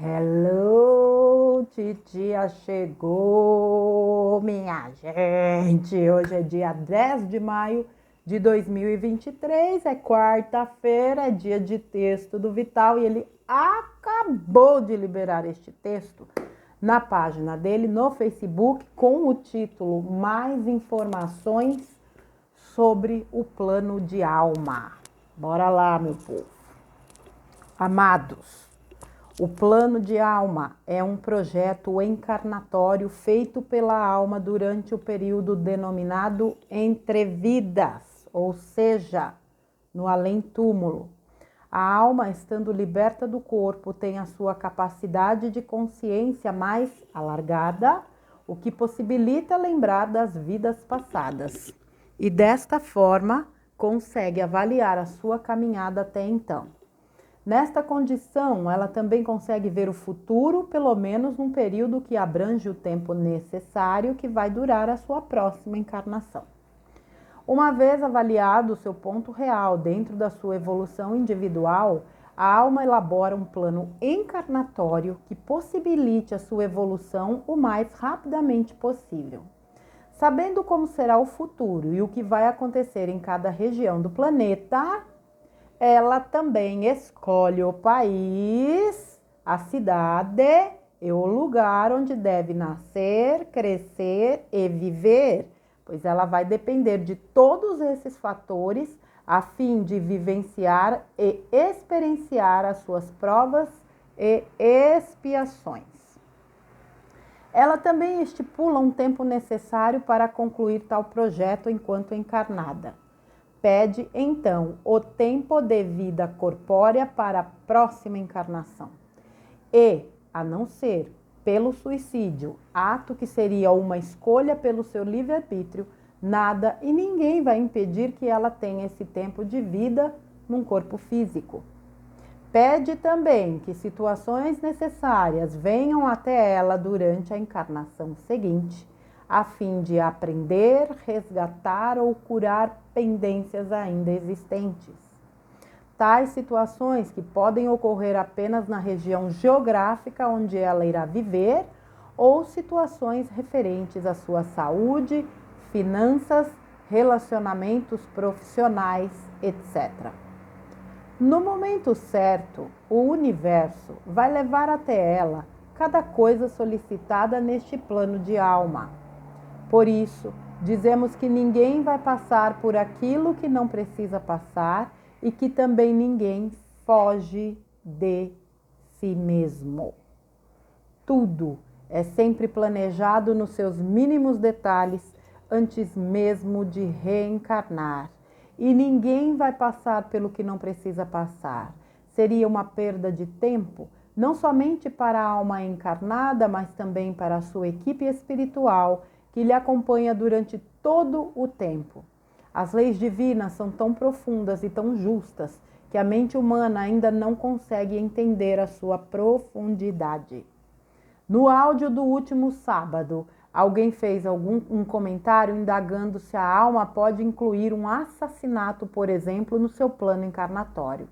Hello, titia chegou, minha gente. Hoje é dia 10 de maio de 2023, é quarta-feira, é dia de texto do Vital e ele acabou de liberar este texto na página dele no Facebook com o título Mais informações sobre o plano de alma. Bora lá, meu povo. Amados, o plano de alma é um projeto encarnatório feito pela alma durante o período denominado entre vidas, ou seja, no além-túmulo. A alma, estando liberta do corpo, tem a sua capacidade de consciência mais alargada, o que possibilita lembrar das vidas passadas. E desta forma, consegue avaliar a sua caminhada até então. Nesta condição, ela também consegue ver o futuro, pelo menos num período que abrange o tempo necessário que vai durar a sua próxima encarnação. Uma vez avaliado o seu ponto real dentro da sua evolução individual, a alma elabora um plano encarnatório que possibilite a sua evolução o mais rapidamente possível. Sabendo como será o futuro e o que vai acontecer em cada região do planeta, ela também escolhe o país, a cidade e o lugar onde deve nascer, crescer e viver, pois ela vai depender de todos esses fatores a fim de vivenciar e experienciar as suas provas e expiações. Ela também estipula um tempo necessário para concluir tal projeto enquanto encarnada. Pede, então, o tempo de vida corpórea para a próxima encarnação. E, a não ser pelo suicídio, ato que seria uma escolha pelo seu livre-arbítrio, nada e ninguém vai impedir que ela tenha esse tempo de vida num corpo físico. Pede também que situações necessárias venham até ela durante a encarnação seguinte, a fim de aprender, resgatar ou curar pendências ainda existentes. Tais situações que podem ocorrer apenas na região geográfica onde ela irá viver ou situações referentes à sua saúde, finanças, relacionamentos profissionais, etc. No momento certo, o universo vai levar até ela cada coisa solicitada neste plano de alma. Por isso, dizemos que ninguém vai passar por aquilo que não precisa passar e que também ninguém foge de si mesmo. Tudo é sempre planejado nos seus mínimos detalhes antes mesmo de reencarnar. E ninguém vai passar pelo que não precisa passar. Seria uma perda de tempo, não somente para a alma encarnada, mas também para a sua equipe espiritual, que lhe acompanha durante todo o tempo. As leis divinas são tão profundas e tão justas que a mente humana ainda não consegue entender a sua profundidade. No áudio do último sábado, alguém fez um comentário indagando se a alma pode incluir um assassinato, por exemplo, no seu plano encarnatório.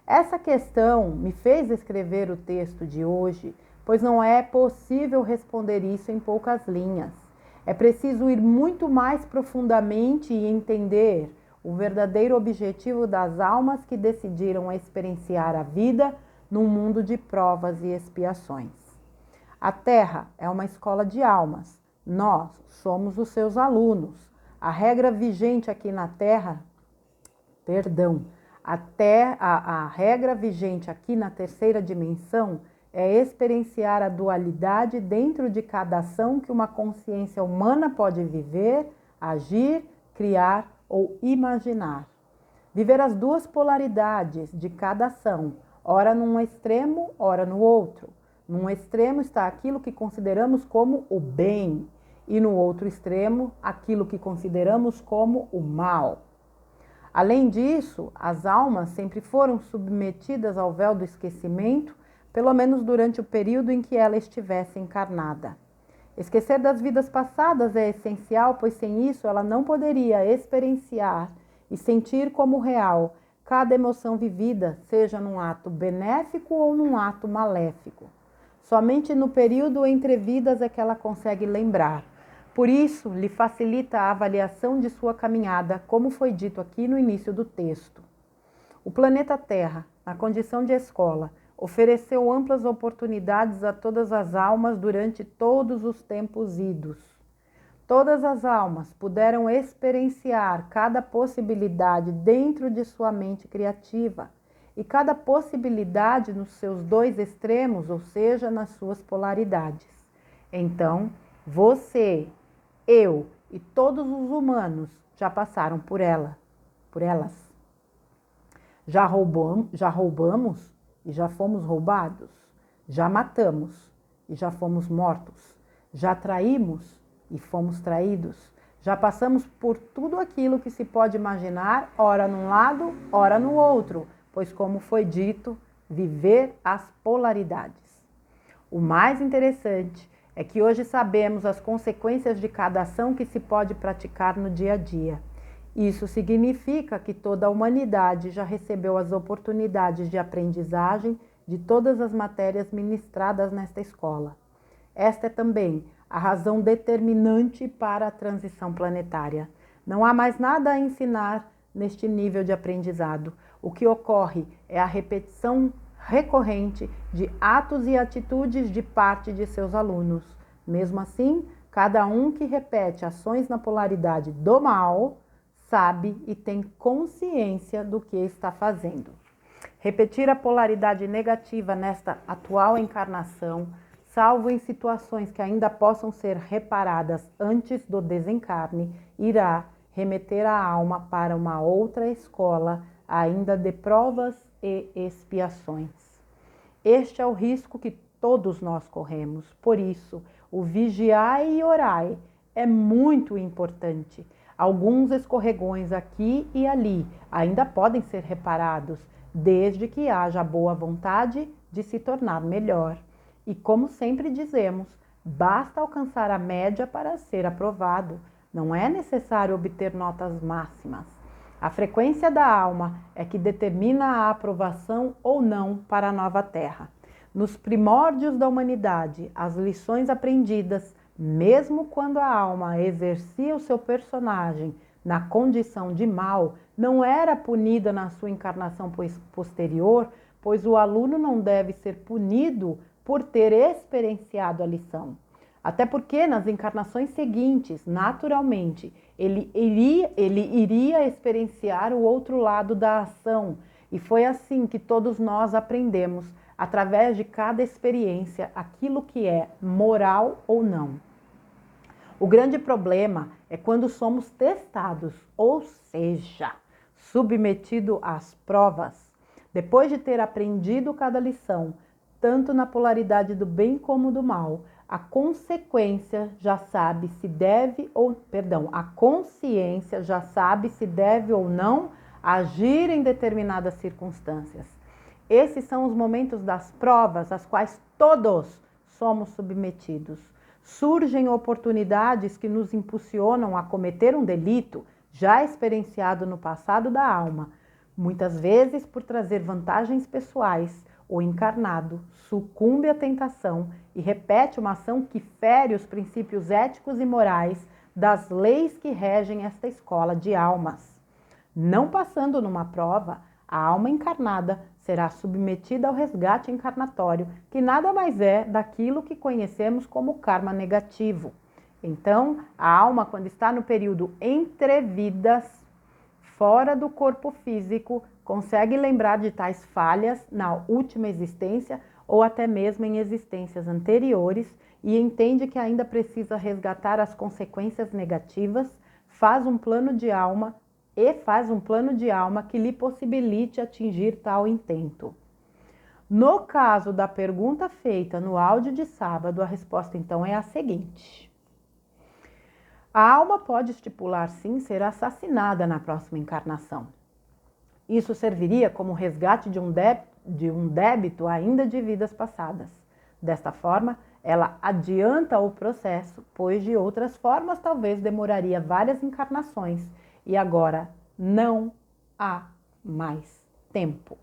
Essa questão me fez escrever o texto de hoje, pois não é possível responder isso em poucas linhas. É preciso ir muito mais profundamente e entender o verdadeiro objetivo das almas que decidiram experienciar a vida num mundo de provas e expiações. A Terra é uma escola de almas. Nós somos os seus alunos. A regra vigente aqui na Terra, a regra vigente aqui na terceira dimensão é experienciar a dualidade dentro de cada ação que uma consciência humana pode viver, agir, criar ou imaginar. Viver as duas polaridades de cada ação, ora num extremo, ora no outro. Num extremo está aquilo que consideramos como o bem, e no outro extremo, aquilo que consideramos como o mal. Além disso, as almas sempre foram submetidas ao véu do esquecimento, pelo menos durante o período em que ela estivesse encarnada. Esquecer das vidas passadas é essencial, pois sem isso ela não poderia experienciar e sentir como real cada emoção vivida, seja num ato benéfico ou num ato maléfico. Somente no período entre vidas é que ela consegue lembrar. Por isso, lhe facilita a avaliação de sua caminhada, como foi dito aqui no início do texto. O planeta Terra, na condição de escola, ofereceu amplas oportunidades a todas as almas durante todos os tempos idos. Todas as almas puderam experienciar cada possibilidade dentro de sua mente criativa e cada possibilidade nos seus dois extremos, ou seja, nas suas polaridades. Então, você, eu e todos os humanos já passaram por elas. Já roubamos e já fomos roubados. Já matamos e já fomos mortos. Já traímos e fomos traídos. Já passamos por tudo aquilo que se pode imaginar, ora num lado, ora no outro, pois, como foi dito, viver as polaridades. O mais interessante é que hoje sabemos as consequências de cada ação que se pode praticar no dia a dia. Isso significa que toda a humanidade já recebeu as oportunidades de aprendizagem de todas as matérias ministradas nesta escola. Esta é também a razão determinante para a transição planetária. Não há mais nada a ensinar neste nível de aprendizado. O que ocorre é a repetição recorrente de atos e atitudes de parte de seus alunos. Mesmo assim, cada um que repete ações na polaridade do mal sabe e tem consciência do que está fazendo. Repetir a polaridade negativa nesta atual encarnação, salvo em situações que ainda possam ser reparadas antes do desencarne, irá remeter a alma para uma outra escola, ainda de provas e expiações. Este é o risco que todos nós corremos. Por isso, o vigiai e orai é muito importante. Alguns escorregões aqui e ali ainda podem ser reparados, desde que haja boa vontade de se tornar melhor. E como sempre dizemos, basta alcançar a média para ser aprovado. Não é necessário obter notas máximas. A frequência da alma é que determina a aprovação ou não para a nova Terra. Nos primórdios da humanidade, as lições aprendidas, mesmo quando a alma exercia o seu personagem na condição de mal, não era punida na sua encarnação posterior, pois o aluno não deve ser punido por ter experienciado a lição. Até porque nas encarnações seguintes, naturalmente, ele iria experienciar o outro lado da ação. E foi assim que todos nós aprendemos, através de cada experiência, aquilo que é moral ou não. O grande problema é quando somos testados, ou seja, submetido às provas. Depois de ter aprendido cada lição, tanto na polaridade do bem como do mal, a consciência já sabe se deve ou não agir em determinadas circunstâncias. Esses são os momentos das provas às quais todos somos submetidos. Surgem oportunidades que nos impulsionam a cometer um delito já experienciado no passado da alma. Muitas vezes, por trazer vantagens pessoais, o encarnado sucumbe à tentação e repete uma ação que fere os princípios éticos e morais das leis que regem esta escola de almas. Não passando numa prova, a alma encarnada será submetida ao resgate encarnatório, que nada mais é daquilo que conhecemos como karma negativo. Então, a alma, quando está no período entre vidas, fora do corpo físico, consegue lembrar de tais falhas na última existência ou até mesmo em existências anteriores e entende que ainda precisa resgatar as consequências negativas, faz um plano de alma que lhe possibilite atingir tal intento. No caso da pergunta feita no áudio de sábado, a resposta então é a seguinte: a alma pode estipular sim ser assassinada na próxima encarnação. Isso serviria como resgate de um débito ainda de vidas passadas. Desta forma, ela adianta o processo, pois de outras formas talvez demoraria várias encarnações e agora não há mais tempo.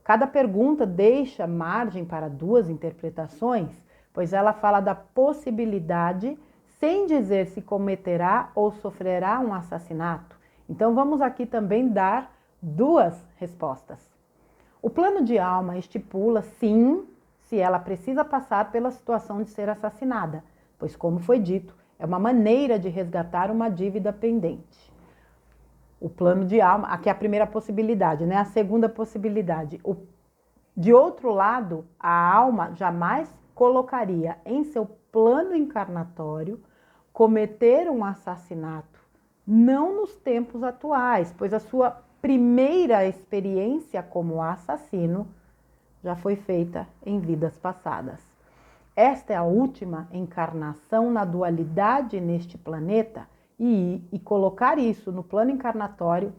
Cada pergunta deixa margem para duas interpretações, pois ela fala da possibilidade, sem dizer se cometerá ou sofrerá um assassinato. Então vamos aqui também dar duas respostas. O plano de alma estipula, sim, se ela precisa passar pela situação de ser assassinada, pois, como foi dito, é uma maneira de resgatar uma dívida pendente. O plano de alma, aqui é a primeira possibilidade, né? A segunda possibilidade, de outro lado, a alma jamais colocaria em seu plano encarnatório cometer um assassinato, não nos tempos atuais, pois a sua primeira experiência como assassino já foi feita em vidas passadas. Esta é a última encarnação na dualidade neste planeta e colocar isso no plano encarnatório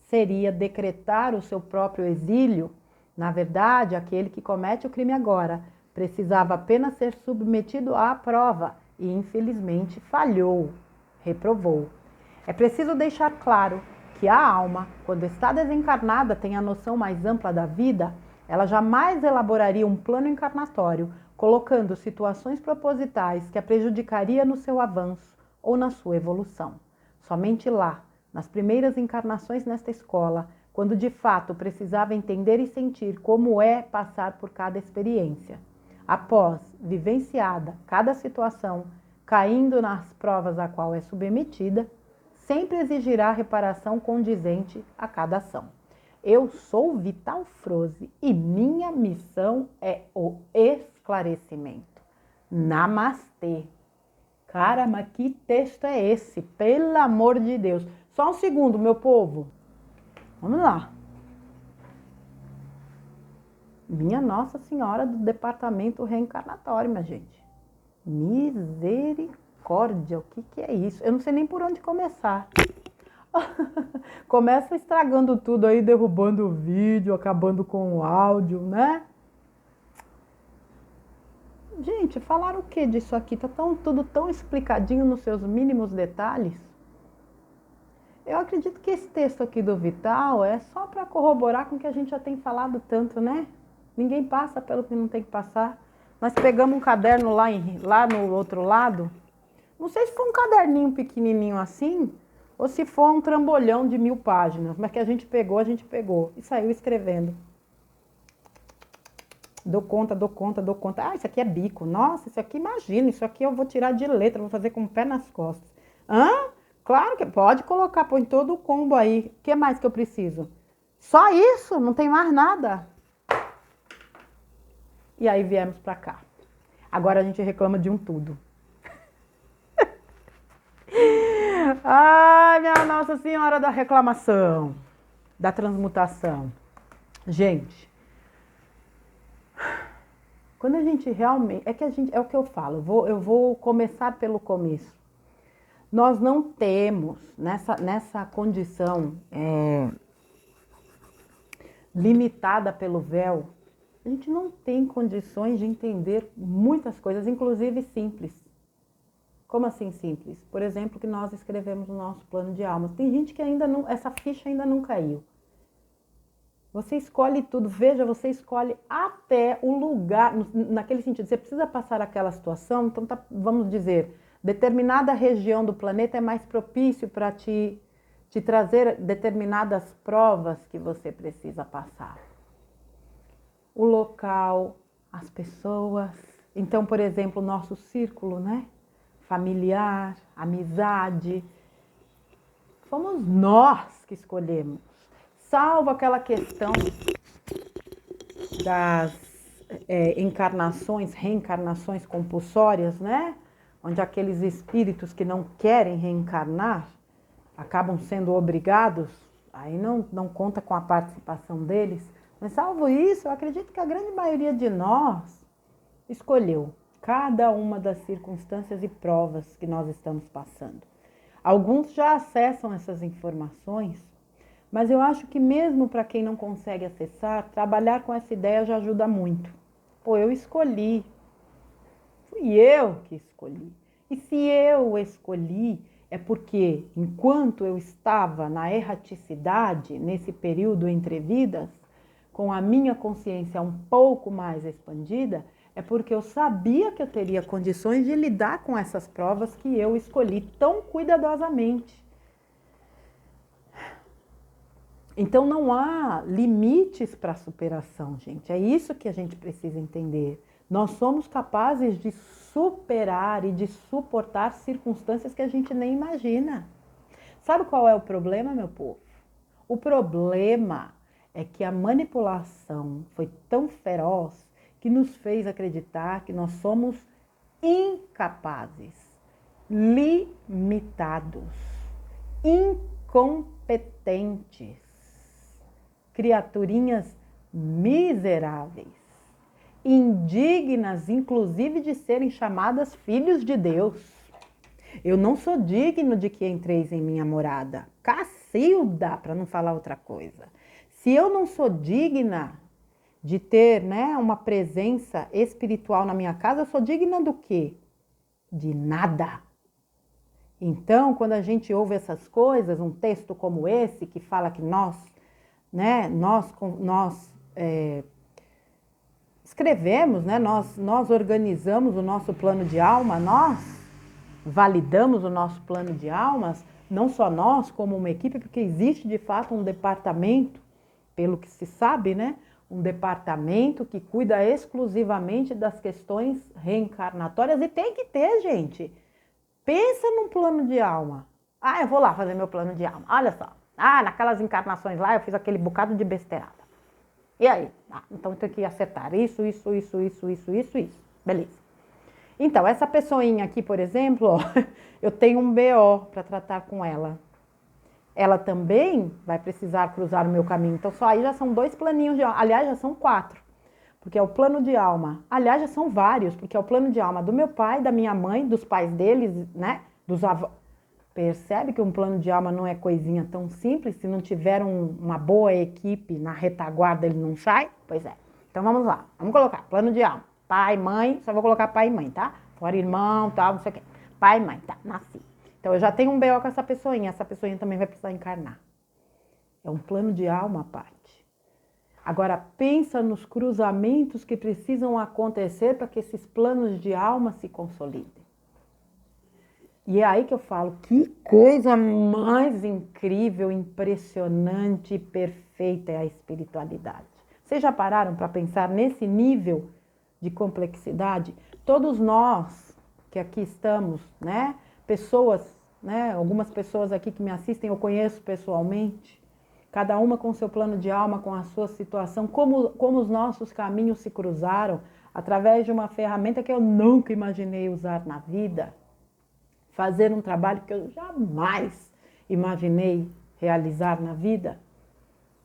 seria decretar o seu próprio exílio. Na verdade, aquele que comete o crime agora precisava apenas ser submetido à prova e, infelizmente, falhou, reprovou. É preciso deixar claro que a alma, quando está desencarnada, tem a noção mais ampla da vida. Ela jamais elaboraria um plano encarnatório, colocando situações propositais que a prejudicaria no seu avanço ou na sua evolução. Somente lá, nas primeiras encarnações nesta escola, quando de fato precisava entender e sentir como é passar por cada experiência. Após vivenciada cada situação, caindo nas provas a qual é submetida, sempre exigirá reparação condizente a cada ação. Eu sou Vital Froze e minha missão é o esclarecimento. Namastê. Cara, mas que texto é esse? Pelo amor de Deus. Só um segundo, meu povo. Vamos lá. Minha Nossa Senhora do Departamento Reencarnatório, minha gente. Misericórdia, o que é isso? Eu não sei nem por onde começar. Começa estragando tudo aí, derrubando o vídeo, acabando com o áudio, né? Gente, falaram o que disso aqui? Tá tudo tão explicadinho nos seus mínimos detalhes. Eu acredito que esse texto aqui do Vital é só para corroborar com o que a gente já tem falado tanto, né? Ninguém passa pelo que não tem que passar. Nós pegamos um caderno lá no outro lado. Não sei se foi um caderninho pequenininho assim, ou se foi um trambolhão de 1000 páginas. Mas que a gente pegou e saiu escrevendo. Dou conta. Ah, isso aqui é bico. Nossa, isso aqui, imagina, isso aqui eu vou tirar de letra, vou fazer com o pé nas costas. Hã? Claro que pode colocar, põe todo o combo aí. O que mais que eu preciso? Só isso? Não tem mais nada? E aí viemos pra cá. Agora a gente reclama de um tudo. Ai, minha Nossa Senhora da reclamação, da transmutação. Gente, quando a gente realmente... É o que eu falo, eu vou começar pelo começo. Nós não temos, nessa condição limitada pelo véu, a gente não tem condições de entender muitas coisas, inclusive simples. Como assim simples? Por exemplo, que nós escrevemos no nosso plano de almas. Tem gente que ainda não, essa ficha ainda não caiu. Você escolhe tudo, veja, você escolhe até o lugar, naquele sentido, você precisa passar aquela situação, então vamos dizer, determinada região do planeta é mais propício para te trazer determinadas provas que você precisa passar. O local, as pessoas. Então, por exemplo, o nosso círculo, né? Familiar, amizade. Fomos nós que escolhemos. Salvo aquela questão das reencarnações compulsórias, né? Onde aqueles espíritos que não querem reencarnar acabam sendo obrigados, aí não conta com a participação deles. Mas salvo isso, eu acredito que a grande maioria de nós escolheu cada uma das circunstâncias e provas que nós estamos passando. Alguns já acessam essas informações, mas eu acho que mesmo para quem não consegue acessar, trabalhar com essa ideia já ajuda muito. Pô, eu escolhi. Fui eu que escolhi. E se eu escolhi, é porque enquanto eu estava na erraticidade, nesse período entre vidas, com a minha consciência um pouco mais expandida, é porque eu sabia que eu teria condições de lidar com essas provas que eu escolhi tão cuidadosamente. Então não há limites para a superação, gente. É isso que a gente precisa entender. Nós somos capazes de superar e de suportar circunstâncias que a gente nem imagina. Sabe qual é o problema, meu povo? O problema é que a manipulação foi tão feroz que nos fez acreditar que nós somos incapazes, limitados, incompetentes, criaturinhas miseráveis, indignas, inclusive, de serem chamadas filhos de Deus. Eu não sou digno de que entreis em minha morada. Cacilda, para não falar outra coisa. Se eu não sou digna de ter, né, uma presença espiritual na minha casa, eu sou digna do quê? De nada. Então, quando a gente ouve essas coisas, um texto como esse, que fala que nós escrevemos, né, nós organizamos o nosso plano de alma, nós validamos o nosso plano de almas, não só nós, como uma equipe, porque existe de fato um departamento, pelo que se sabe, né? Um departamento que cuida exclusivamente das questões reencarnatórias e tem que ter, gente. Pensa num plano de alma. Ah, eu vou lá fazer meu plano de alma. Olha só. Ah, naquelas encarnações lá eu fiz aquele bocado de besteirada. E aí? Ah, então eu tenho que acertar isso. Beleza. Então, essa pessoinha aqui, por exemplo, ó, eu tenho um BO para tratar com ela. Ela também vai precisar cruzar o meu caminho. Então, só aí já são 2 planinhos de alma. Aliás, já são 4. Porque é o plano de alma. Aliás, já são vários, porque é o plano de alma do meu pai, da minha mãe, dos pais deles, né? Dos avós. Percebe que um plano de alma não é coisinha tão simples? Se não tiver uma boa equipe na retaguarda, ele não sai? Pois é. Então, vamos lá. Vamos colocar plano de alma. Pai, mãe, só vou colocar pai e mãe, tá? Fora irmão, tal, não sei o quê. Pai e mãe, tá, nasci. Então, eu já tenho um BO com essa pessoinha também vai precisar encarnar. É um plano de alma à parte. Agora, pensa nos cruzamentos que precisam acontecer para que esses planos de alma se consolidem. E é aí que eu falo, que coisa mais incrível, impressionante e perfeita é a espiritualidade. Vocês já pararam para pensar nesse nível de complexidade? Todos nós que aqui estamos, né? Pessoas, né? Algumas pessoas aqui que me assistem eu conheço pessoalmente, cada uma com seu plano de alma, com a sua situação, como os nossos caminhos se cruzaram através de uma ferramenta que eu nunca imaginei usar na vida, fazer um trabalho que eu jamais imaginei realizar na vida.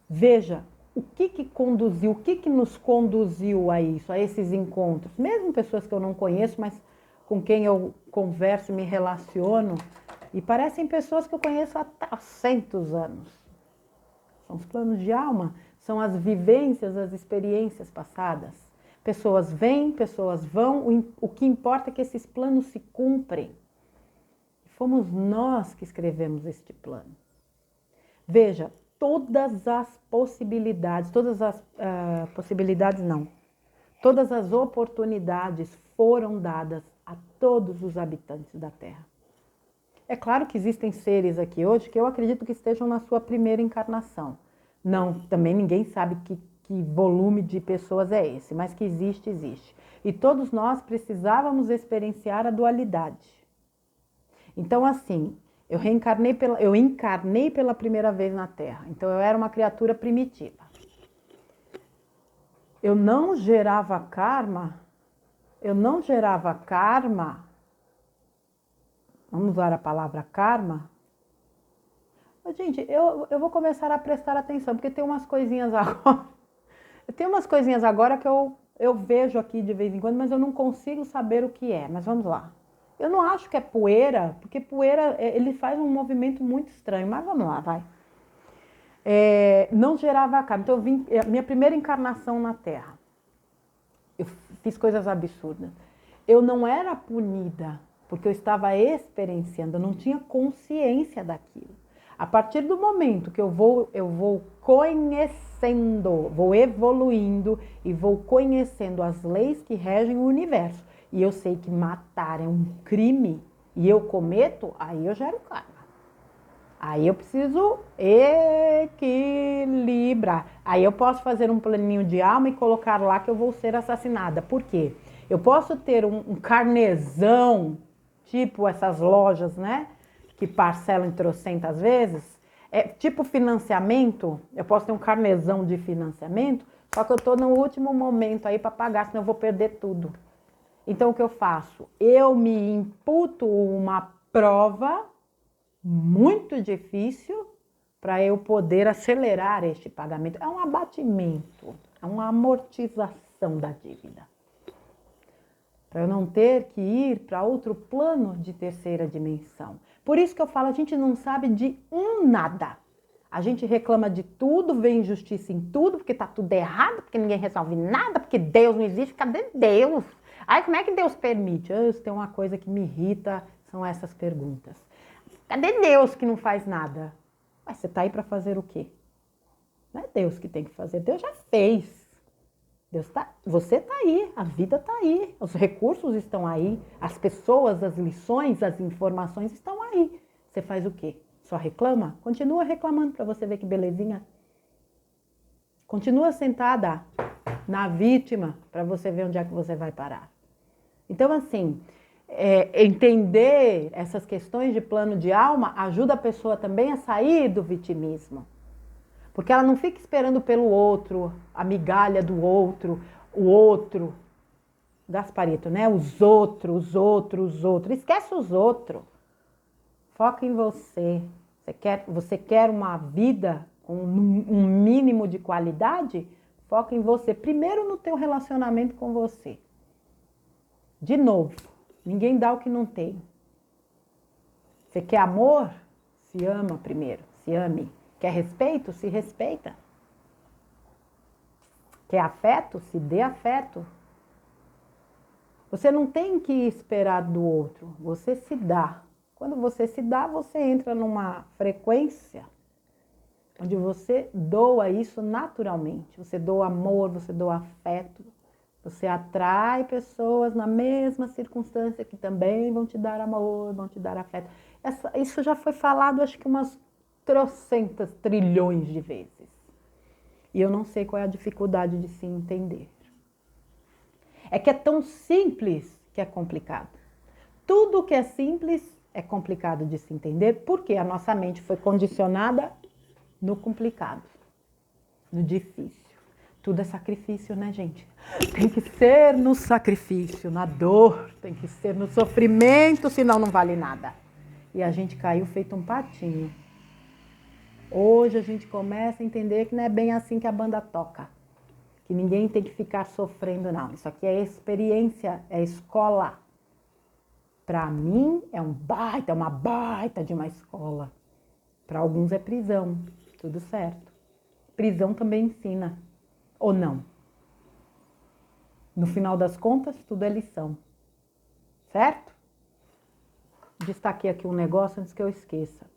Veja, o que nos conduziu a isso, a esses encontros, mesmo pessoas que eu não conheço, mas com quem eu converso, me relaciono, e parecem pessoas que eu conheço há 300 anos. São os planos de alma, são as vivências, as experiências passadas. Pessoas vêm, pessoas vão, o que importa é que esses planos se cumprem. Fomos nós que escrevemos este plano. Veja, todas as possibilidades, todas as oportunidades foram dadas a todos os habitantes da Terra. É claro que existem seres aqui hoje que eu acredito que estejam na sua primeira encarnação. Não, também ninguém sabe que volume de pessoas é esse, mas que existe, existe. E todos nós precisávamos experienciar a dualidade. Então, assim, eu encarnei pela primeira vez na Terra. Então, eu era uma criatura primitiva. Eu não gerava karma. Vamos usar a palavra karma. Mas, gente, eu vou começar a prestar atenção, porque tem umas coisinhas agora. Que eu vejo aqui de vez em quando, mas eu não consigo saber o que é. Mas vamos lá. Eu não acho que é poeira, porque poeira, ele faz um movimento muito estranho, mas vamos lá, vai. Não gerava karma. Então, minha primeira encarnação na Terra, eu fiz coisas absurdas. Eu não era punida, porque eu estava experienciando, eu não tinha consciência daquilo. A partir do momento que eu vou conhecendo, vou evoluindo e vou conhecendo as leis que regem o universo, e eu sei que matar é um crime e eu cometo, aí eu gero karma. Aí eu preciso equilibrar. Aí eu posso fazer um planinho de alma e colocar lá que eu vou ser assassinada. Por quê? Eu posso ter um carnezão, tipo essas lojas, né? Que parcelam em trocentas vezes. É tipo financiamento. Eu posso ter um carnezão de financiamento, só que eu estou no último momento aí para pagar, senão eu vou perder tudo. Então o que eu faço? Eu me imputo uma prova muito difícil para eu poder acelerar este pagamento. É um abatimento, é uma amortização da dívida. Para eu não ter que ir para outro plano de terceira dimensão. Por isso que eu falo, a gente não sabe de nada. A gente reclama de tudo, vê injustiça em tudo, porque tá tudo errado, porque ninguém resolve nada, porque Deus não existe. Cadê Deus? Ai, como é que Deus permite? Tem uma coisa que me irrita, são essas perguntas. Cadê Deus que não faz nada? Mas você tá aí para fazer o quê? Não é Deus que tem que fazer, Deus já fez. Você tá aí, a vida tá aí, os recursos estão aí, as pessoas, as lições, as informações estão aí. Você faz o quê? Só reclama? Continua reclamando para você ver que belezinha. Continua sentada na vítima para você ver onde é que você vai parar. Então, assim, entender essas questões de plano de alma ajuda a pessoa também a sair do vitimismo. Porque ela não fica esperando pelo outro, a migalha do outro, o outro. Gasparito, né? Os outros. Esquece os outros. Foca em você. Você quer uma vida com um mínimo de qualidade? Foca em você. Primeiro no teu relacionamento com você. De novo, ninguém dá o que não tem. Você quer amor? Se ama primeiro. Se ame. Quer respeito? Se respeita. Quer afeto? Se dê afeto. Você não tem que esperar do outro, você se dá. Quando você se dá, você entra numa frequência onde você doa isso naturalmente. Você doa amor, você doa afeto. Você atrai pessoas na mesma circunstância que também vão te dar amor, vão te dar afeto. Isso já foi falado acho que umas trocentas trilhões de vezes. E eu não sei qual é a dificuldade de se entender. É que é tão simples que é complicado. Tudo que é simples é complicado de se entender porque a nossa mente foi condicionada no complicado, no difícil. Tudo é sacrifício, né, gente? Tem que ser no sacrifício, na dor, tem que ser no sofrimento, senão não vale nada. E a gente caiu feito um patinho. Hoje a gente começa a entender que não é bem assim que a banda toca. Que ninguém tem que ficar sofrendo, não. Isso aqui é experiência, é escola. Para mim é uma baita de uma escola. Para alguns é prisão, tudo certo. Prisão também ensina, ou não? No final das contas, tudo é lição, certo? Destaquei aqui um negócio antes que eu esqueça.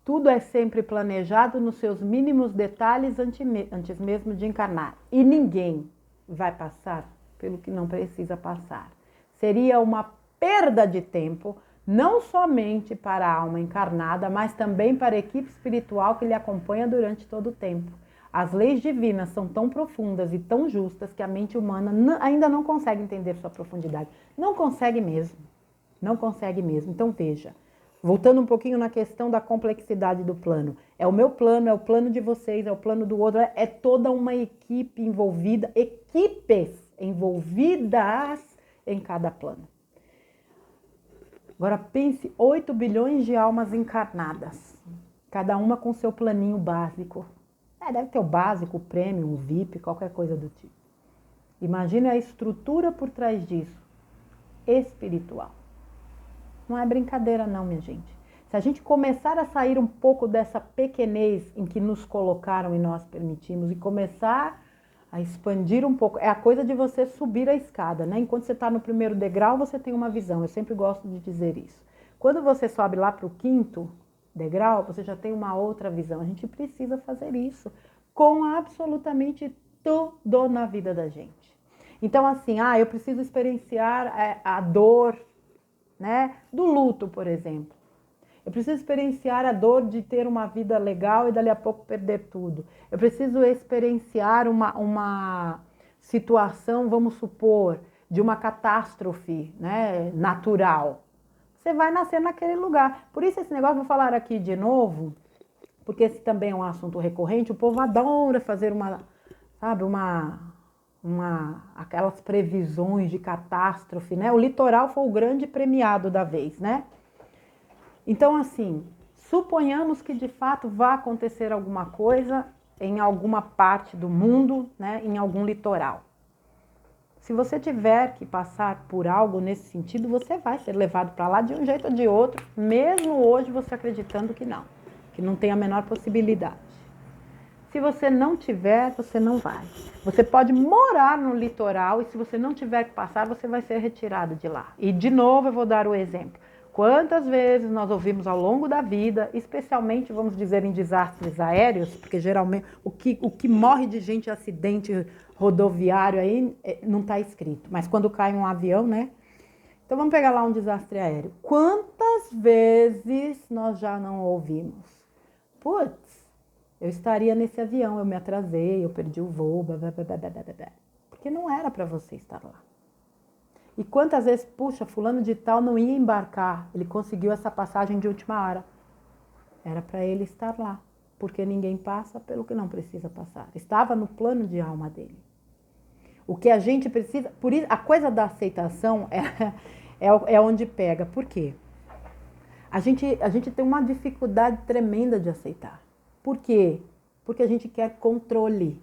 Tudo é sempre planejado nos seus mínimos detalhes antes mesmo de encarnar. E ninguém vai passar pelo que não precisa passar. Seria uma perda de tempo, não somente para a alma encarnada, mas também para a equipe espiritual que lhe acompanha durante todo o tempo. As leis divinas são tão profundas e tão justas que a mente humana ainda não consegue entender sua profundidade. Não consegue mesmo. Não consegue mesmo. Então veja. Voltando um pouquinho na questão da complexidade do plano. É o meu plano, é o plano de vocês, é o plano do outro, é toda uma equipe envolvida, equipes envolvidas em cada plano. Agora pense 8 bilhões de almas encarnadas, cada uma com seu planinho básico. Deve ter o básico, o premium, o VIP, qualquer coisa do tipo. Imagine a estrutura por trás disso, espiritual. Não é brincadeira não, minha gente. Se a gente começar a sair um pouco dessa pequenez em que nos colocaram e nós permitimos e começar a expandir um pouco. É a coisa de você subir a escada, né? Enquanto você está no primeiro degrau, você tem uma visão. Eu sempre gosto de dizer isso. Quando você sobe lá para o quinto degrau, você já tem uma outra visão. A gente precisa fazer isso com absolutamente tudo na vida da gente. Então, assim, eu preciso experienciar a dor, né, do luto, por exemplo. Eu preciso experienciar a dor de ter uma vida legal e dali a pouco perder tudo. Eu preciso experienciar uma situação, vamos supor, de uma catástrofe, né, natural. Você vai nascer naquele lugar. Por isso esse negócio, vou falar aqui de novo, porque esse também é um assunto recorrente, o povo adora fazer aquelas previsões de catástrofe, né? O litoral foi o grande premiado da vez, né? Então, assim, suponhamos que de fato vá acontecer alguma coisa em alguma parte do mundo, né, em algum litoral. Se você tiver que passar por algo nesse sentido, você vai ser levado para lá de um jeito ou de outro, mesmo hoje você acreditando que não tem a menor possibilidade. Se você não tiver, você não vai. Você pode morar no litoral e se você não tiver que passar, você vai ser retirado de lá. E de novo eu vou dar o exemplo. Quantas vezes nós ouvimos ao longo da vida, especialmente, vamos dizer, em desastres aéreos, porque geralmente o que morre de gente em acidente rodoviário aí não está escrito, mas quando cai um avião, né? Então vamos pegar lá um desastre aéreo. Quantas vezes nós já não ouvimos? Putz, eu estaria nesse avião, eu me atrasei, eu perdi o voo, blá, blá, blá, blá, blá, blá, porque não era para você estar lá. E quantas vezes, puxa, fulano de tal não ia embarcar, ele conseguiu essa passagem de última hora. Era para ele estar lá, porque ninguém passa pelo que não precisa passar. Estava no plano de alma dele. O que a gente precisa, por isso, a coisa da aceitação é onde pega. Por quê? A gente tem uma dificuldade tremenda de aceitar. Por quê? Porque a gente quer controle.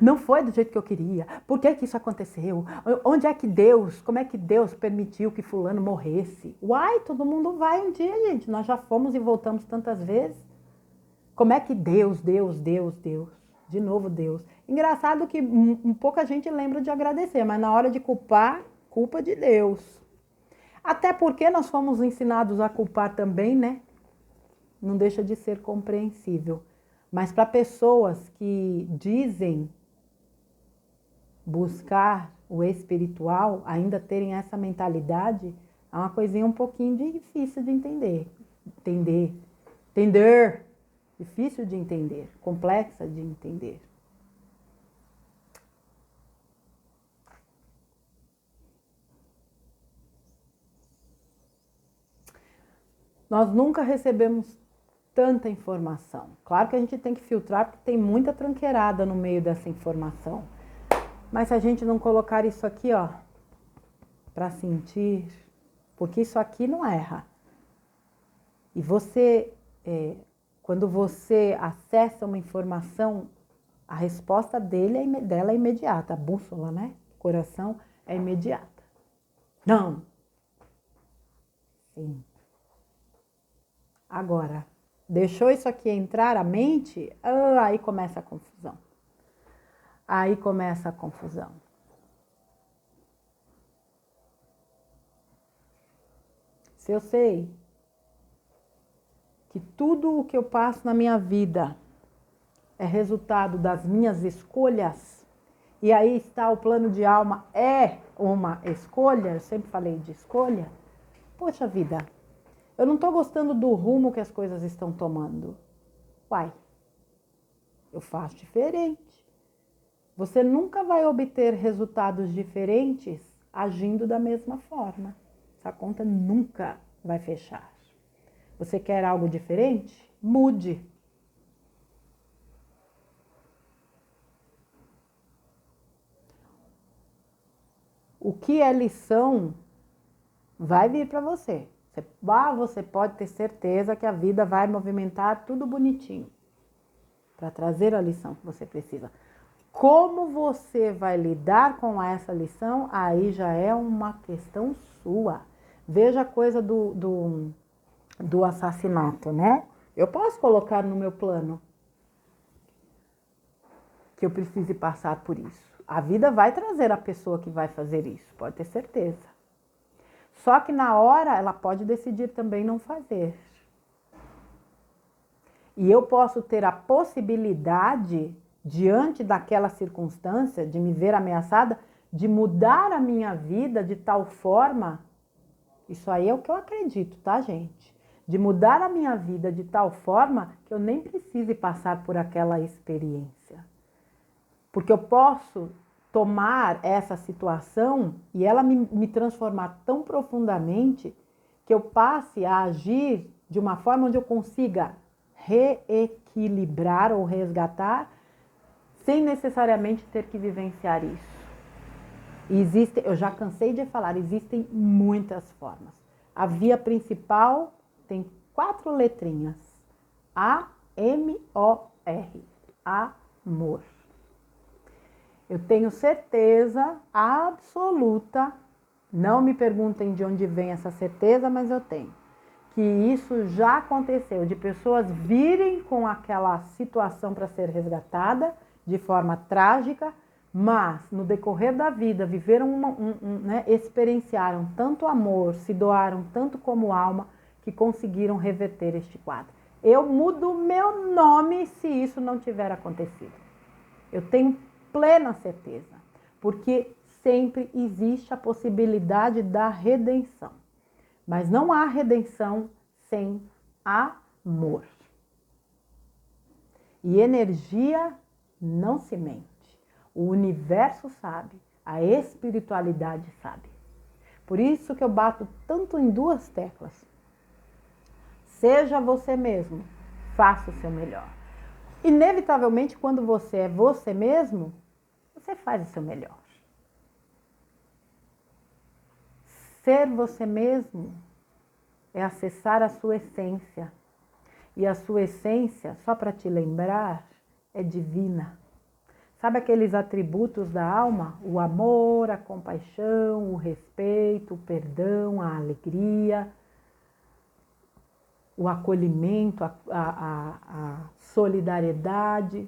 Não foi do jeito que eu queria. Por que isso aconteceu? Onde é que Deus, como é que Deus permitiu que fulano morresse? Uai, todo mundo vai um dia, gente. Nós já fomos e voltamos tantas vezes. Como é que Deus? De novo Deus. Engraçado que pouca gente lembra de agradecer, mas na hora de culpar, culpa de Deus. Até porque nós fomos ensinados a culpar também, né? Não deixa de ser compreensível. Mas para pessoas que dizem buscar o espiritual, ainda terem essa mentalidade, é uma coisinha um pouquinho difícil de entender. Entender. Difícil de entender, complexa de entender. Nós nunca recebemos tanta informação. Claro que a gente tem que filtrar porque tem muita tranqueirada no meio dessa informação. Mas se a gente não colocar isso aqui, ó, para sentir, porque isso aqui não erra. E você, quando você acessa uma informação, a resposta dela é imediata. A bússola, né? O coração é imediata. Não. Sim. Agora, deixou isso aqui entrar a mente, aí começa a confusão. Aí começa a confusão. Se eu sei que tudo o que eu passo na minha vida é resultado das minhas escolhas, e aí está o plano de alma, é uma escolha, eu sempre falei de escolha, poxa vida, eu não estou gostando do rumo que as coisas estão tomando. Uai, eu faço diferente. Você nunca vai obter resultados diferentes agindo da mesma forma. Essa conta nunca vai fechar. Você quer algo diferente? Mude. O que é lição vai vir para você. Você pode ter certeza que a vida vai movimentar tudo bonitinho para trazer a lição que você precisa. Como você vai lidar com essa lição, aí já é uma questão sua. Veja a coisa do assassinato, né? Eu posso colocar no meu plano. que eu precise passar por isso. A vida vai trazer a pessoa que vai fazer isso, pode ter certeza. Só que na hora ela pode decidir também não fazer. E eu posso ter a possibilidade, diante daquela circunstância, de me ver ameaçada, de mudar a minha vida de tal forma, isso aí é o que eu acredito, tá, gente? De mudar a minha vida de tal forma que eu nem precise passar por aquela experiência. Porque eu posso tomar essa situação e ela me transformar tão profundamente que eu passe a agir de uma forma onde eu consiga reequilibrar ou resgatar sem necessariamente ter que vivenciar isso. Eu já cansei de falar, existem muitas formas. A via principal tem 4 letrinhas. A-M-O-R. Amor. Eu tenho certeza absoluta, não me perguntem de onde vem essa certeza, mas eu tenho, que isso já aconteceu, de pessoas virem com aquela situação para ser resgatada de forma trágica, mas no decorrer da vida viveram, experienciaram tanto amor, se doaram tanto como alma, que conseguiram reverter este quadro. Eu mudo meu nome se isso não tiver acontecido. Eu tenho plena certeza, porque sempre existe a possibilidade da redenção. Mas não há redenção sem amor. E energia não se mente. O universo sabe, a espiritualidade sabe. Por isso que eu bato tanto em 2 teclas. Seja você mesmo, faça o seu melhor. Inevitavelmente, quando você é você mesmo, você faz o seu melhor. Ser você mesmo é acessar a sua essência. E a sua essência, só para te lembrar, é divina. Sabe aqueles atributos da alma? O amor, a compaixão, o respeito, o perdão, a alegria, o acolhimento, a solidariedade.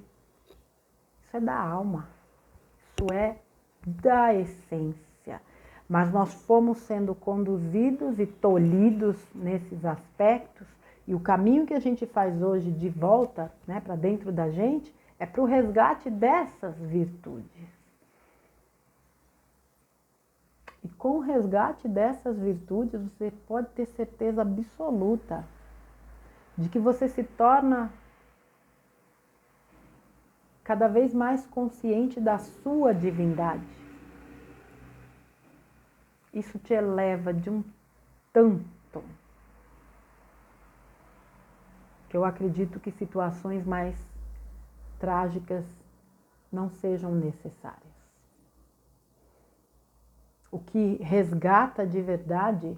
Isso é da alma. Isso é da essência. Mas nós fomos sendo conduzidos e tolhidos nesses aspectos, e o caminho que a gente faz hoje de volta, né, para dentro da gente é para o resgate dessas virtudes. E com o resgate dessas virtudes, você pode ter certeza absoluta de que você se torna cada vez mais consciente da sua divindade. Isso te eleva de um tanto que eu acredito que situações mais trágicas não sejam necessárias. O que resgata de verdade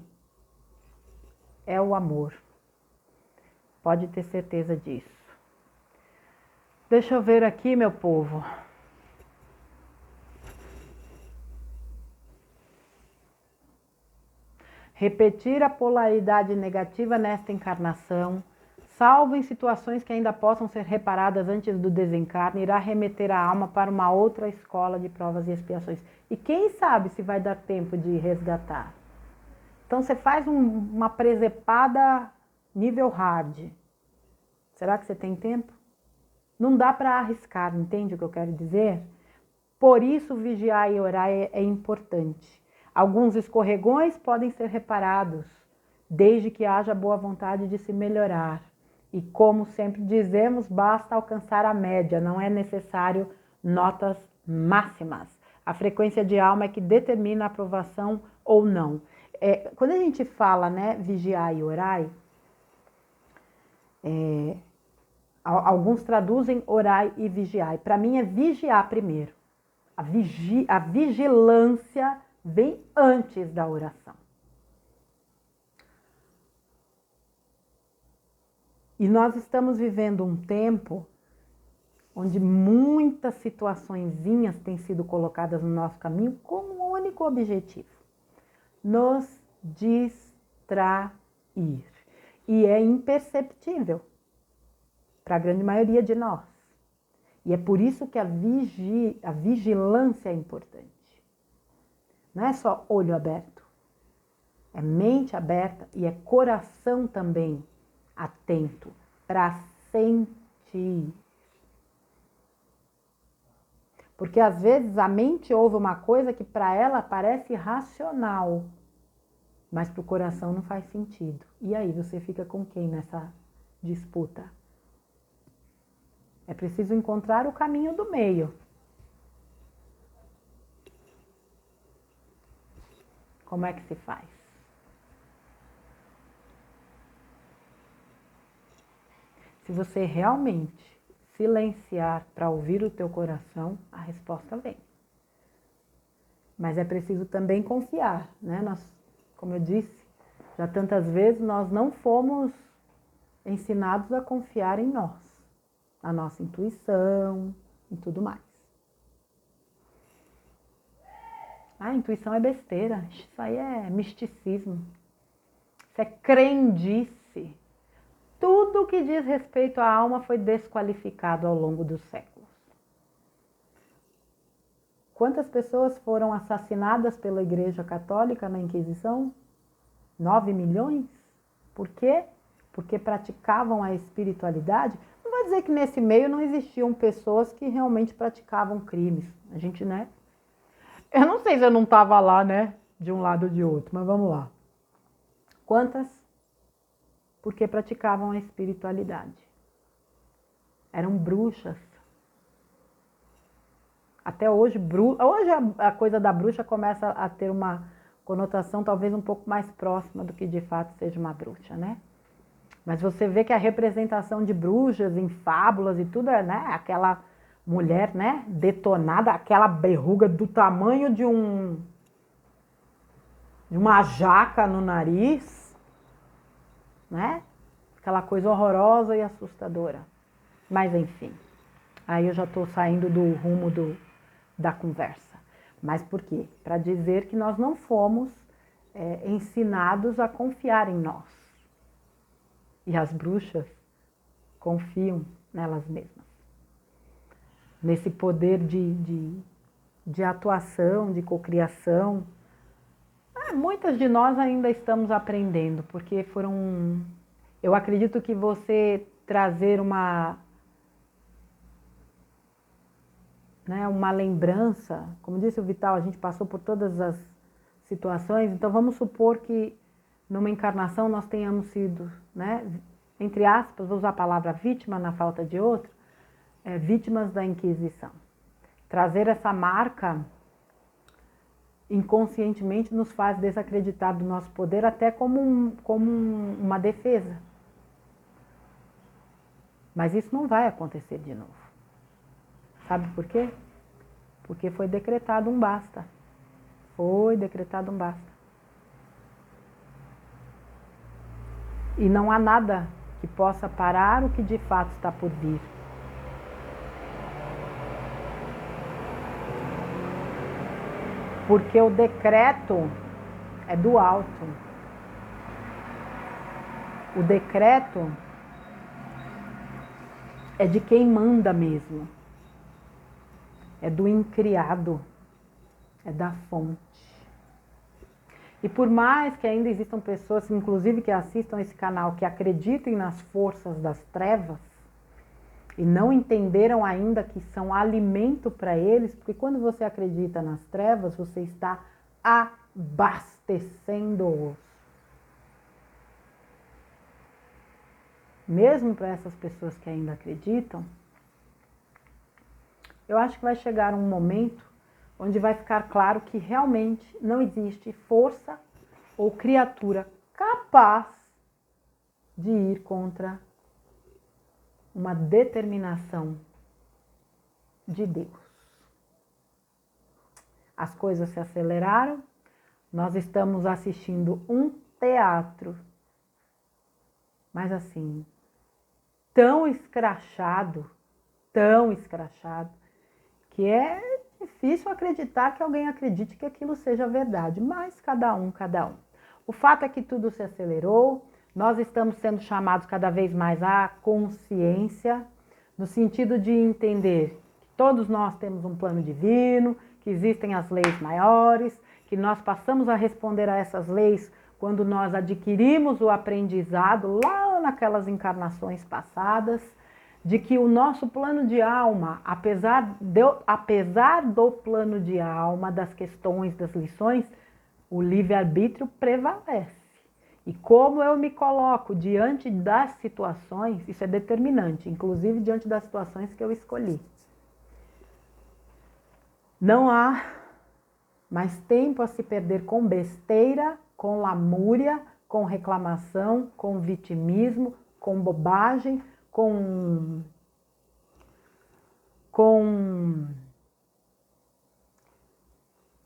é o amor. Pode ter certeza disso. Deixa eu ver aqui, meu povo. Repetir a polaridade negativa nesta encarnação, salvo em situações que ainda possam ser reparadas antes do desencarne, irá remeter a alma para uma outra escola de provas e expiações. E quem sabe se vai dar tempo de resgatar? Então você faz uma presepada nível hard. Será que você tem tempo? Não dá para arriscar, entende o que eu quero dizer? Por isso vigiar e orar é importante. Alguns escorregões podem ser reparados, desde que haja boa vontade de se melhorar. E como sempre dizemos, basta alcançar a média, não é necessário notas máximas. A frequência de alma é que determina a aprovação ou não. Quando a gente fala, né, vigiar e orar, alguns traduzem orai e vigiai. Para mim é vigiar primeiro. A vigilância vem antes da oração. E nós estamos vivendo um tempo onde muitas situaçõezinhas têm sido colocadas no nosso caminho com um único objetivo: nos distrair. E é imperceptível para a grande maioria de nós. E é por isso que a vigilância é importante. Não é só olho aberto, é mente aberta e é coração também atento para sentir. Porque às vezes a mente ouve uma coisa que para ela parece racional, mas para o coração não faz sentido. E aí você fica com quem nessa disputa? É preciso encontrar o caminho do meio. Como é que se faz? Se você realmente silenciar para ouvir o teu coração, a resposta vem. Mas é preciso também confiar, né? Nós, como eu disse, já tantas vezes nós não fomos ensinados a confiar em nós, na nossa intuição e tudo mais. A intuição é besteira, isso aí é misticismo, isso é crendice. Tudo que diz respeito à alma foi desqualificado ao longo dos séculos. Quantas pessoas foram assassinadas pela Igreja Católica na Inquisição? 9 milhões? Por quê? Porque praticavam a espiritualidade. Não vai dizer que nesse meio não existiam pessoas que realmente praticavam crimes. A gente, né? Eu não sei se eu não estava lá, né? De um lado ou de outro, mas vamos lá. Quantas? Porque praticavam a espiritualidade. Eram bruxas. Até hoje, hoje a coisa da bruxa começa a ter uma conotação talvez um pouco mais próxima do que de fato seja uma bruxa, né? Mas você vê que a representação de bruxas em fábulas e tudo é, né? Aquela mulher, né? Detonada, aquela berruga do tamanho de uma jaca no nariz, né? Aquela coisa horrorosa e assustadora. Mas enfim, aí eu já estou saindo do rumo da conversa. Mas por quê? Para dizer que nós não fomos ensinados a confiar em nós. E as bruxas confiam nelas mesmas. Nesse poder de atuação, de cocriação. Muitas de nós ainda estamos aprendendo, porque foram... Eu acredito que você trazer uma lembrança, como disse o Vital, a gente passou por todas as situações, então vamos supor que numa encarnação nós tenhamos sido, né, entre aspas, vou usar a palavra vítima na falta de outra, vítimas da Inquisição. Trazer essa marca inconscientemente nos faz desacreditar do nosso poder até como uma defesa. Mas isso não vai acontecer de novo. Sabe por quê? Porque foi decretado um basta. Foi decretado um basta. E não há nada que possa parar o que de fato está por vir. Porque o decreto é do alto. O decreto é de quem manda mesmo. É do incriado. É da fonte. E por mais que ainda existam pessoas, inclusive que assistam esse canal, que acreditem nas forças das trevas e não entenderam ainda que são alimento para eles, porque quando você acredita nas trevas, você está abastecendo-os. Mesmo para essas pessoas que ainda acreditam, eu acho que vai chegar um momento onde vai ficar claro que realmente não existe força ou criatura capaz de ir contra uma determinação de Deus. As coisas se aceleraram, nós estamos assistindo um teatro, mas assim, tão escrachado, que é difícil acreditar que alguém acredite que aquilo seja verdade, mas cada um. O fato é que tudo se acelerou, nós estamos sendo chamados cada vez mais à consciência, no sentido de entender que todos nós temos um plano divino, que existem as leis maiores, que nós passamos a responder a essas leis quando nós adquirimos o aprendizado lá naquelas encarnações passadas, de que o nosso plano de alma, apesar do plano de alma, das questões, das lições, o livre-arbítrio prevalece. E como eu me coloco diante das situações, isso é determinante, inclusive diante das situações que eu escolhi. Não há mais tempo a se perder com besteira, com lamúria, com reclamação, com vitimismo, com bobagem, com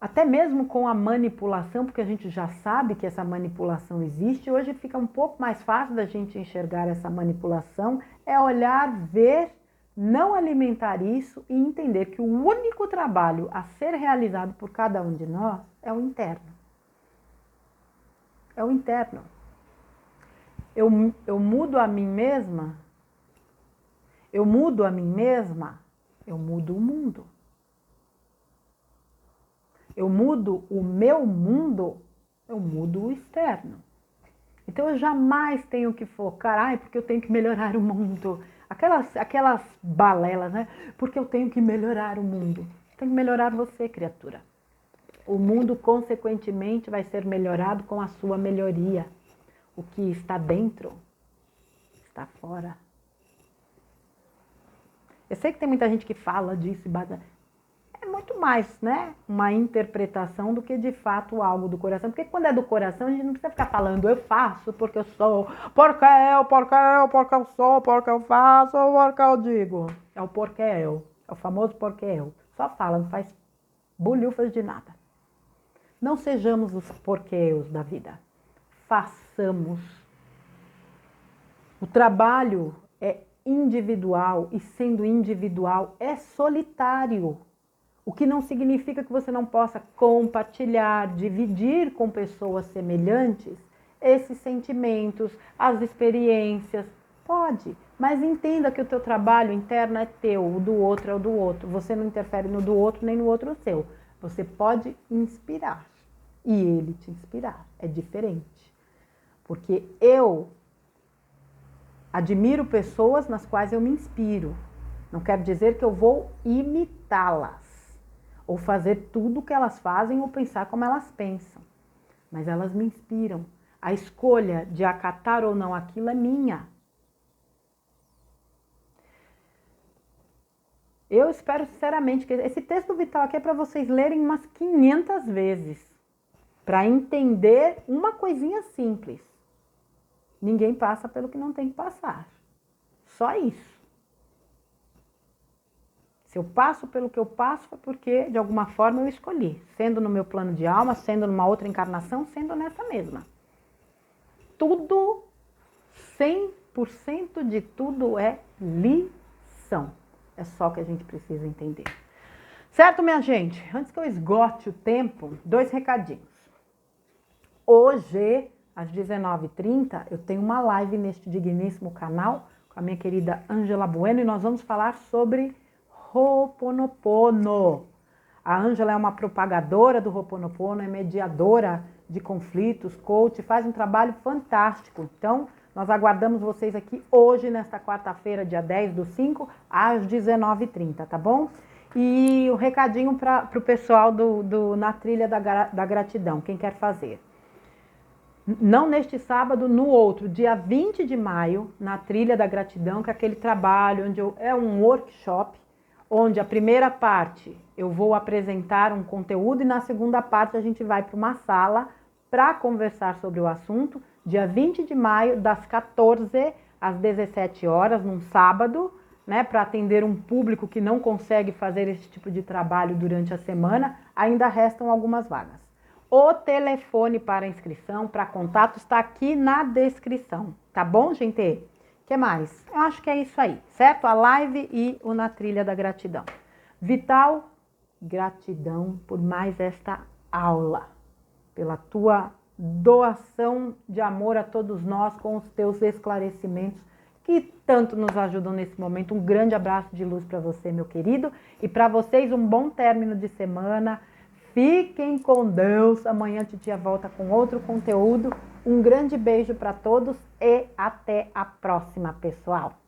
até mesmo com a manipulação, porque a gente já sabe que essa manipulação existe. Hoje fica um pouco mais fácil da gente enxergar essa manipulação, é olhar, ver, não alimentar isso e entender que o único trabalho a ser realizado por cada um de nós é o interno. É o interno. Eu mudo a mim mesma, eu mudo a mim mesma, eu mudo o mundo. Eu mudo o meu mundo, eu mudo o externo. Então eu jamais tenho que focar, porque eu tenho que melhorar o mundo. Aquelas balelas, né? Porque eu tenho que melhorar o mundo. Tem que melhorar você, criatura. O mundo, consequentemente, vai ser melhorado com a sua melhoria. O que está dentro, está fora. Eu sei que tem muita gente que fala disso, é muito mais, né, uma interpretação do que de fato algo do coração. Porque quando é do coração, a gente não precisa ficar falando eu faço porque eu sou, porque eu sou, porque eu faço, porque eu digo. É o porque eu, é o famoso porque eu. Só fala, não faz bolhufas de nada. Não sejamos os porquês da vida. Façamos. O trabalho é individual e sendo individual é solitário. O que não significa que você não possa compartilhar, dividir com pessoas semelhantes esses sentimentos, as experiências. Pode, mas entenda que o teu trabalho interno é teu, o do outro é o do outro. Você não interfere no do outro nem no outro o seu. Você pode inspirar e ele te inspirar. É diferente. Porque eu admiro pessoas nas quais eu me inspiro. Não quer dizer que eu vou imitá-las. Ou fazer tudo o que elas fazem ou pensar como elas pensam. Mas elas me inspiram. A escolha de acatar ou não aquilo é minha. Eu espero sinceramente que esse texto vital aqui é para vocês lerem umas 500 vezes. Para entender uma coisinha simples. Ninguém passa pelo que não tem que passar. Só isso. Se eu passo pelo que eu passo, é porque, de alguma forma, eu escolhi. Sendo no meu plano de alma, sendo numa outra encarnação, sendo nessa mesma. Tudo, 100% de tudo é lição. É só o que a gente precisa entender. Certo, minha gente? Antes que eu esgote o tempo, 2 recadinhos. Hoje, às 19h30, eu tenho uma live neste digníssimo canal com a minha querida Ângela Bueno e nós vamos falar sobre Ho'oponopono. A Ângela é uma propagadora do Ho'oponopono, é mediadora de conflitos, coach, faz um trabalho fantástico. Então, nós aguardamos vocês aqui hoje, nesta quarta-feira, dia 10/5, às 19h30, tá bom? E o recadinho para o pessoal na trilha da gratidão, quem quer fazer. Não neste sábado, no outro, dia 20 de maio, na trilha da gratidão, que é aquele trabalho onde é um workshop, onde a primeira parte eu vou apresentar um conteúdo e na segunda parte a gente vai para uma sala para conversar sobre o assunto, dia 20 de maio, das 14 às 17 horas, num sábado, né, para atender um público que não consegue fazer esse tipo de trabalho durante a semana, ainda restam algumas vagas. O telefone para inscrição, para contato, está aqui na descrição, tá bom, gente? O que mais? Eu acho que é isso aí, certo? A live e o Na Trilha da Gratidão. Vital, gratidão por mais esta aula, pela tua doação de amor a todos nós com os teus esclarecimentos que tanto nos ajudam nesse momento. Um grande abraço de luz para você, meu querido, e para vocês um bom término de semana. Fiquem com Deus. Amanhã a titia volta com outro conteúdo. Um grande beijo para todos e até a próxima, pessoal.